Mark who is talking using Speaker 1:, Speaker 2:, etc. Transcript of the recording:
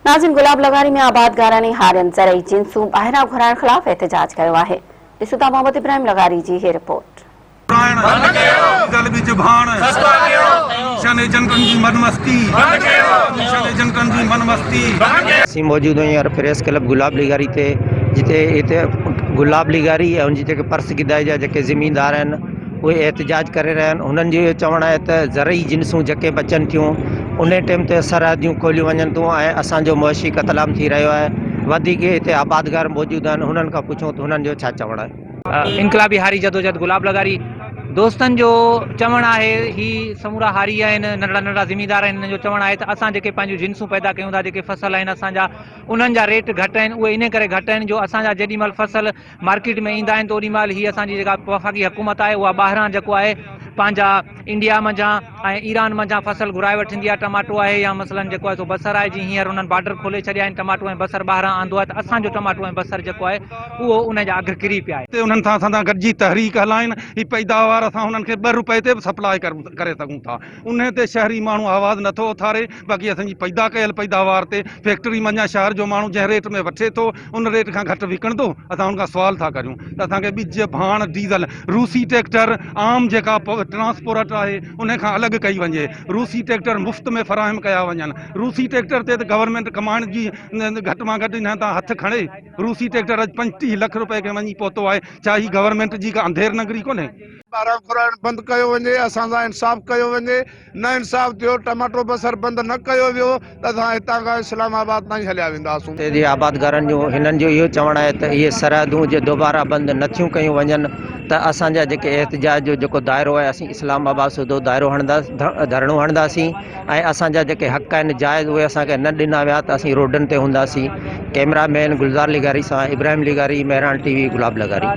Speaker 1: नाज़िम गुलाब लग़ारी में आबादगार ने हारियन ज़रई जिन्सूं ॿाहिरां घुराइण ख़िलाफ़ एहतजाज कयो आहे। ॾिसो था मोहम्मद इब्राहिम लग़ारी जी ये रिपोर्ट।
Speaker 2: मौजूद आहियूं प्रेस क्लब गुलाब लग़ारी ते, जिते हिते गुलाब लग़ारी ऐं उनजी जेके पर्स गिदाई जा जेके ज़मींदार आहिनि उहे एहतजाज करे रहिया आहिनि। हुननि जो इहो चवणु आहे त ज़रई जिन्सूं जेके बचनि थियूं उन टाइम ते सरहदियूं खोलियूं वञनि थियूं ऐं असांजो मुआशी क़तलाम थी रहियो आहे। वधीक हिते आबादगार मौजूद आहिनि, हुननि खां पुछूं त हुननि जो छा चवणु आहे।
Speaker 3: इनकलाबी हारी जदोजहद गुलाब लग़ारी दोस्तनि जो चवणु आहे ही समूरा हारी आहिनि, नंढड़ा नंढड़ा ज़मींदार आहिनि। हिननि जो चवणु आहे त असां जेके पंहिंजूं जिन्सूं पैदा कयूं था, जेके फसल आहिनि असांजा, उन्हनि जा रेट घटि आहिनि। उहे इन करे घटि आहिनि जो असांजा जेॾी महिल फसल मार्केट में ईंदा आहिनि त ओॾी महिल ही असांजी जेका वफ़ाक़ी हुकूमत आहे उहा ॿाहिरां जेको आहे पंहिंजा इंडिया मंझां ऐं ईरान मंझां फसल घुराए वठंदी आहे। टमाटो आहे या मसलन जेको आहे सो बसर आहे, जीअं हींअर उन्हनि बॉर्डर खोले छॾिया आहिनि, टमाटो ऐं बसर ॿाहिरां आंदो आहे त असांजो टमाटो ऐं बसर जेको आहे उहो उन जा अघु किरी पिया आहे।
Speaker 4: उन्हनि सां असां गॾिजी तहरीक हलाइनि, ही पैदावार असां हुननि खे 2 रुपए ते बि सप्लाई करे सघूं था। उन ते शहरी माण्हू आवाज़ नथो उथारे, बाक़ी असांजी पैदा कयल पैदावार ते फैक्ट्री मंझां शहर जो माण्हू जंहिं रेट में वठे थो उन रेट खां घटि विकिणंदो। असां उनखां सवाल था करियूं त असांखे ॿिज, भाण, डीज़ल, रूसी ट्रैक्टर, आम जेका ट्रांसपोर्ट आहे उन खां अलॻि कई वञे। रूसी ट्रैक्टर मुफ़्त में फ़राहम कया वञनि। रूसी ट्रैक्टर ते त गवर्नमेंट कमाइण जी घटि मां घटि हिन तां हथु खणे। रूसी ट्रैक्टर अॼु 35 लख रुपए खे वञी पहुतो आहे। छा ही गवर्नमेंट जी का अंधेर नगरी कोन्हे?
Speaker 5: ॿाहिरां घुराइण बंदि कयो वञे, असांजा इंसाफ़ कयो वञे। न इंसाफ़ थियो, टमाटो बसर बंदि न कयो वियो त असां हितां खां इस्लामाबाद ताईं हलिया वेंदासूं।
Speaker 2: हिते जे आबादगारनि जो हिननि जो इहो चवणु आहे त इहे सरहदूं जे दोबारा बंदि नथियूं कयूं वञनि त असांजा जेके एहतजाज जो जेको दाइरो आहे असीं इस्लामाबाद सूधो दाइरो हणंदासीं, धरणो हणंदासीं ऐं असांजा जेके हक़ आहिनि जाइज़ उहे असांखे न ॾिना विया त असीं रोडनि ते हूंदासीं। कैमरामैन गुलज़ार लग़ारी सां इब्राहिम लग़ारी, मेहरान TV गुलाब लग़ारी।